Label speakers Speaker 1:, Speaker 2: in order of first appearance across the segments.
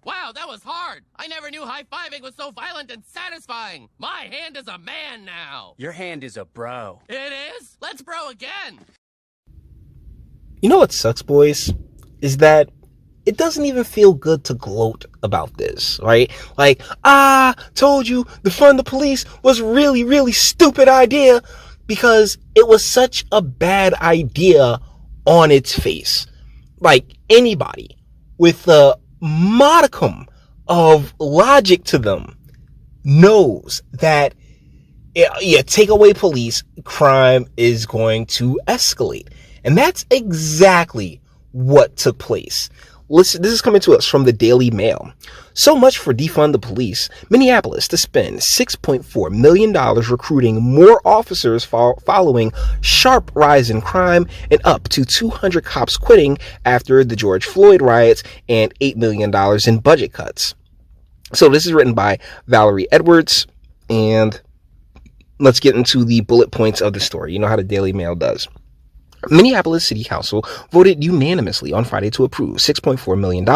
Speaker 1: Wow, that was hard. I never knew high-fiving was so violent and satisfying. My hand is a man now.
Speaker 2: Your hand is a bro.
Speaker 1: It is? Let's bro again.
Speaker 3: You know what sucks, boys? Is that it doesn't even feel good to gloat about this, right? Like, told you defund the police was really, really stupid idea, because it was such a bad idea on its face. Like, anybody with a modicum of logic to them knows that take away police, crime is going to escalate. And that's exactly what took place. Listen, this is coming to us from the Daily Mail. So much for defund the police. Minneapolis to spend $6.4 million recruiting more officers following sharp rise in crime, and up to 200 cops quitting after the George Floyd riots, and $8 million in budget cuts. So this is written by Valerie Edwards, and let's get into the bullet points of the story. You know how the Daily Mail does. Minneapolis City Council voted unanimously on Friday to approve $6.4 million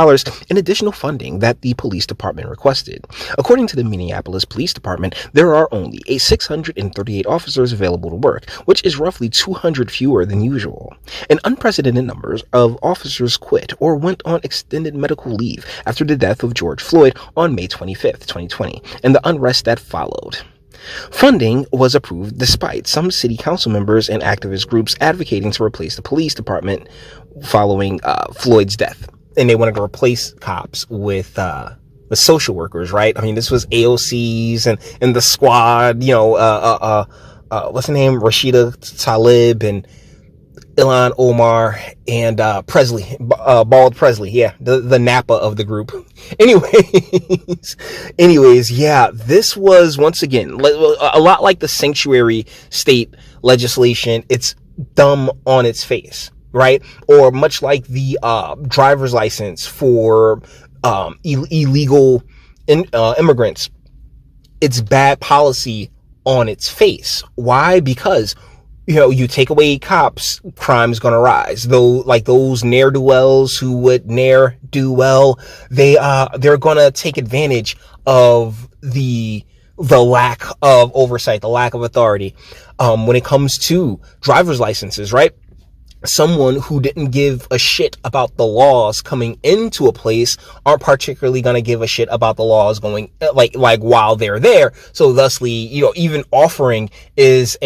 Speaker 3: in additional funding that the police department requested. According to the Minneapolis Police Department, there are only 638 officers available to work, which is roughly 200 fewer than usual. An unprecedented number of officers quit or went on extended medical leave after the death of George Floyd on May 25, 2020, and the unrest that followed. Funding was approved despite some city council members and activist groups advocating to replace the police department following Floyd's death. And they wanted to replace cops with social workers, right? I mean, this was AOCs and the squad, what's her name? Rashida Tlaib and Ilhan Omar and Presley, Bald Presley, yeah, the Napa of the group. Anyways, yeah, this was once again a lot like the sanctuary state legislation. It's dumb on its face, right? Or much like the driver's license for illegal immigrants. It's bad policy on its face. Why? Because you take away cops, crime's gonna rise. Though, like those ne'er-do-wells who would ne'er do well, they're gonna take advantage of the lack of oversight, the lack of authority. When it comes to driver's licenses, right? Someone who didn't give a shit about the laws coming into a place aren't particularly going to give a shit about the laws going like while they're there. So thusly, even offering is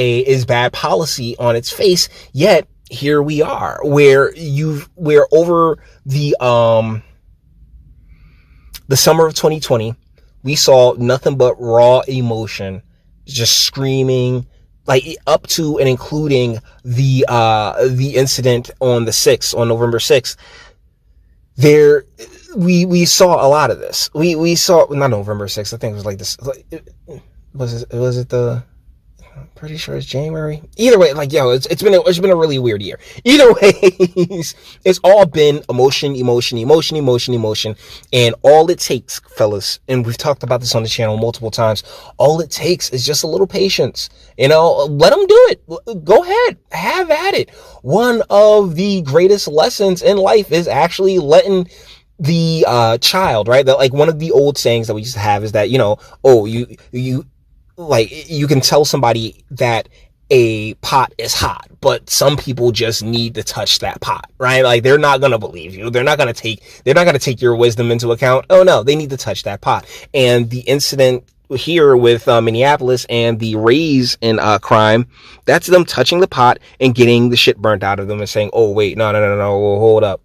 Speaker 3: bad policy on its face. Yet here we are where over the summer of 2020, we saw nothing but raw emotion, just screaming, like up to and including the incident on November 6th. There, we saw a lot of this. We saw, not November 6th, I think it was like this, was it the, I'm pretty sure it's January. Either way, it's been a really weird year. Either way, it's all been emotion. And all it takes, fellas, and we've talked about this on the channel multiple times, all it takes is just a little patience. Let them do it. Go ahead. Have at it. One of the greatest lessons in life is actually letting the child, right? That, like, one of the old sayings that we used to have is that, you can tell somebody that a pot is hot, but some people just need to touch that pot, right? Like, they're not going to believe you. They're not going to take your wisdom into account. Oh no, they need to touch that pot. And the incident here with Minneapolis and the raise in crime, that's them touching the pot and getting the shit burnt out of them and saying, oh wait, no, hold up.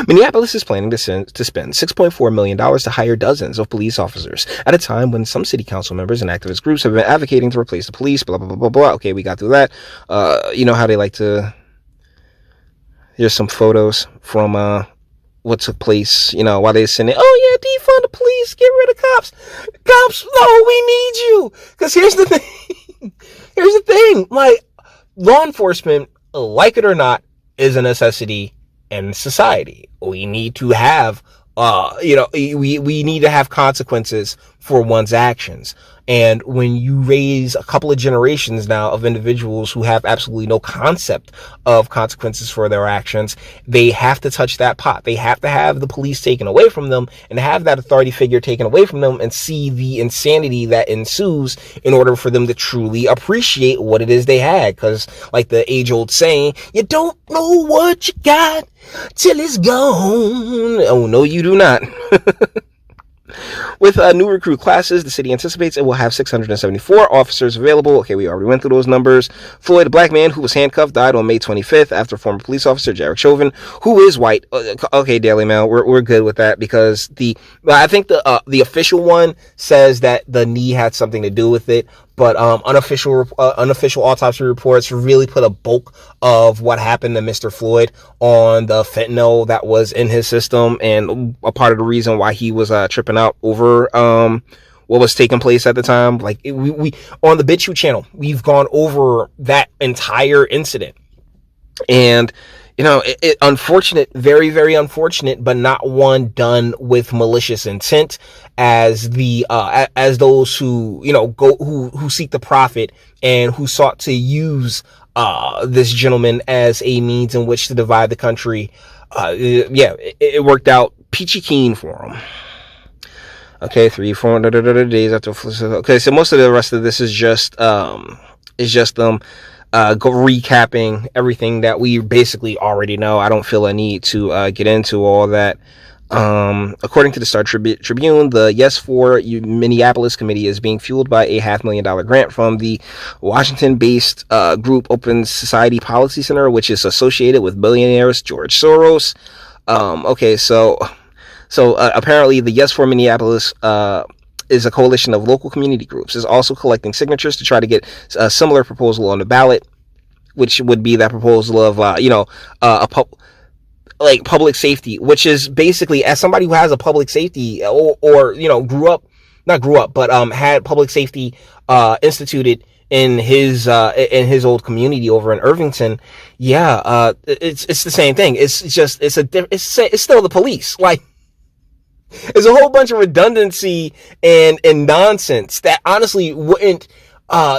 Speaker 3: Minneapolis is planning to spend $6.4 million to hire dozens of police officers at a time when some city council members and activist groups have been advocating to replace the police, blah, blah, blah, blah, blah. Okay, we got through that. You know how they like to... Here's some photos from what took place, while they were saying, oh yeah, defund the police, get rid of cops. Cops, no, we need you. Because here's the thing. Like, law enforcement, like it or not, is a necessity in society. We need to have, we need to have consequences for one's actions. And when you raise a couple of generations now of individuals who have absolutely no concept of consequences for their actions, they have to touch that pot. They have to have the police taken away from them and have that authority figure taken away from them and see the insanity that ensues in order for them to truly appreciate what it is they had. Because like the age-old saying, you don't know what you got till it's gone. Oh, no, you do not. With new recruit classes, the city anticipates it will have 674 officers available. Okay, we already went through those numbers. Floyd, a black man who was handcuffed, died on May 25th after former police officer Jarek Chauvin, who is white. Okay, Daily Mail, we're good with that because I think the official one says that the knee had something to do with it. But unofficial autopsy reports really put a bulk of what happened to Mr. Floyd on the fentanyl that was in his system, and a part of the reason why he was tripping out over what was taking place at the time. Like we on the Bitchute channel, we've gone over that entire incident, and you know, it unfortunate, very, very unfortunate, but not one done with malicious intent, as those who, you know, who seek the profit and who sought to use this gentleman as a means in which to divide the country. It worked out peachy keen for him. Okay, 3-4 days after. Okay, so most of the rest of this is just go recapping everything that we basically already know. I don't feel a need to get into all that. According to the Star Tribune, the Yes for Minneapolis committee is being fueled by a $500,000 grant from the Washington-based group Open Society Policy Center, which is associated with billionaires George Soros. So apparently the Yes for Minneapolis is a coalition of local community groups. Is also collecting signatures to try to get a similar proposal on the ballot, which would be that proposal of public safety, which is basically, as somebody who has a public safety or you know had public safety instituted in his old community over in Irvington. It's the same thing. It's still the police. Like, there's a whole bunch of redundancy and nonsense that honestly wouldn't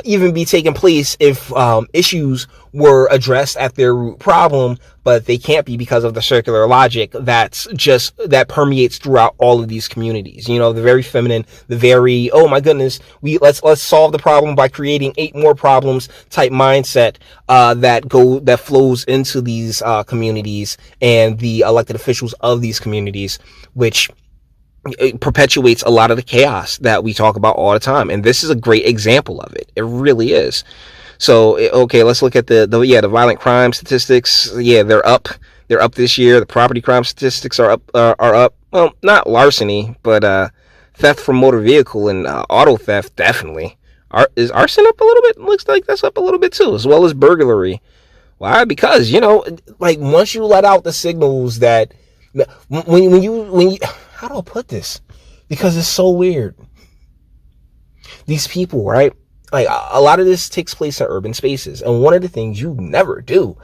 Speaker 3: even be taking place if issues were addressed at their root problem, but they can't be because of the circular logic that permeates throughout all of these communities. You know, the very feminine, the very, oh my goodness, let's solve the problem by creating 8 more problems type mindset that flows into these communities and the elected officials of these communities, which it perpetuates a lot of the chaos that we talk about all the time. And this is a great example of it. It really is. So, okay, let's look at the violent crime statistics. Yeah, they're up. They're up this year. The property crime statistics are up. Well, not larceny, but theft from motor vehicle and auto theft, definitely. Is arson up a little bit? Looks like that's up a little bit too, as well as burglary. Why? Because, you know, like, once you let out the signals that when you how do I put this? Because it's so weird. These people, right? Like, a lot of this takes place in urban spaces. And one of the things you never do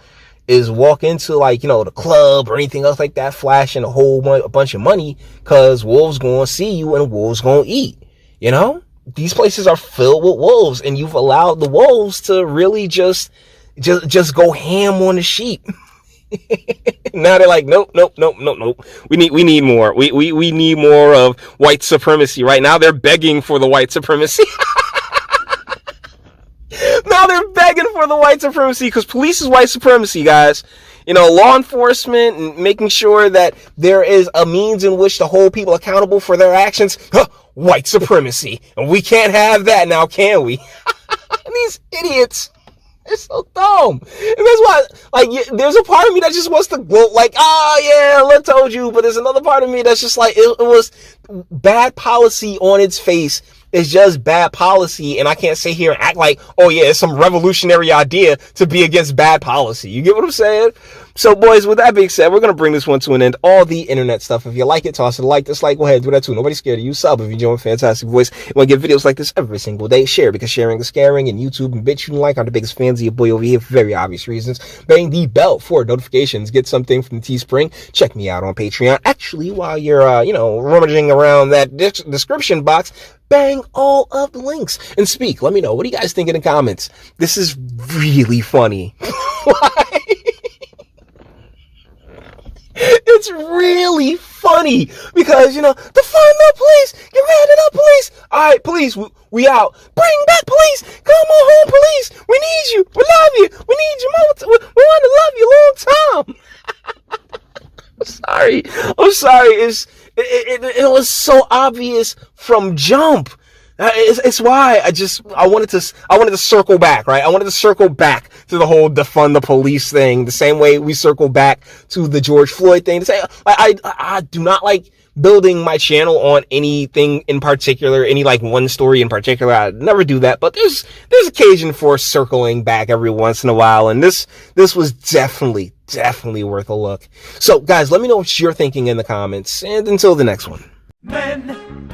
Speaker 3: is walk into, like, you know, the club or anything else like that, flashing a bunch of money, because wolves going to see you and wolves going to eat. You know? These places are filled with wolves, and you've allowed the wolves to really just go ham on the sheep. Now they're like, nope. We need more. We need more of white supremacy. Right now they're begging for the white supremacy. Now they're begging for the white supremacy, because police is white supremacy, guys. You know, law enforcement and making sure that there is a means in which to hold people accountable for their actions. White supremacy. And we can't have that now, can we? These idiots. It's so dumb. And that's why, like, there's a part of me that just wants to gloat, like, I told you. But there's another part of me that's just like, it was bad policy on its face. It's just bad policy. And I can't sit here and act like, oh yeah, it's some revolutionary idea to be against bad policy. You get what I'm saying? So, boys, with that being said, we're going to bring this one to an end. All the internet stuff. If you like it, toss it a like, dislike, go ahead, do that too. Nobody's scared of you. Sub if you enjoy a fantastic voice. You want to get videos like this every single day. Share, because sharing is caring. And YouTube and Bitchute and like are the biggest fans of your boy over here for very obvious reasons. Bang the bell for notifications. Get something from Teespring. Check me out on Patreon. Actually, while you're, rummaging around that description box, bang all of the links and speak. Let me know. What do you guys think in the comments? This is really funny. It's really funny because, defund the police, get rid of the police. All right, police, we out. Bring back police. Come on home, police. We need you. We love you. We need you more. We want to love you long time. I'm sorry. It was so obvious from jump. It's why I wanted to circle back, right? I wanted to circle back to the whole defund the police thing, the same way we circle back to the George Floyd thing. To say, I do not like building my channel on anything in particular, any like one story in particular. I never do that, but there's occasion for circling back every once in a while, and this was definitely worth a look. So, guys, let me know what you're thinking in the comments, and until the next one.
Speaker 2: Men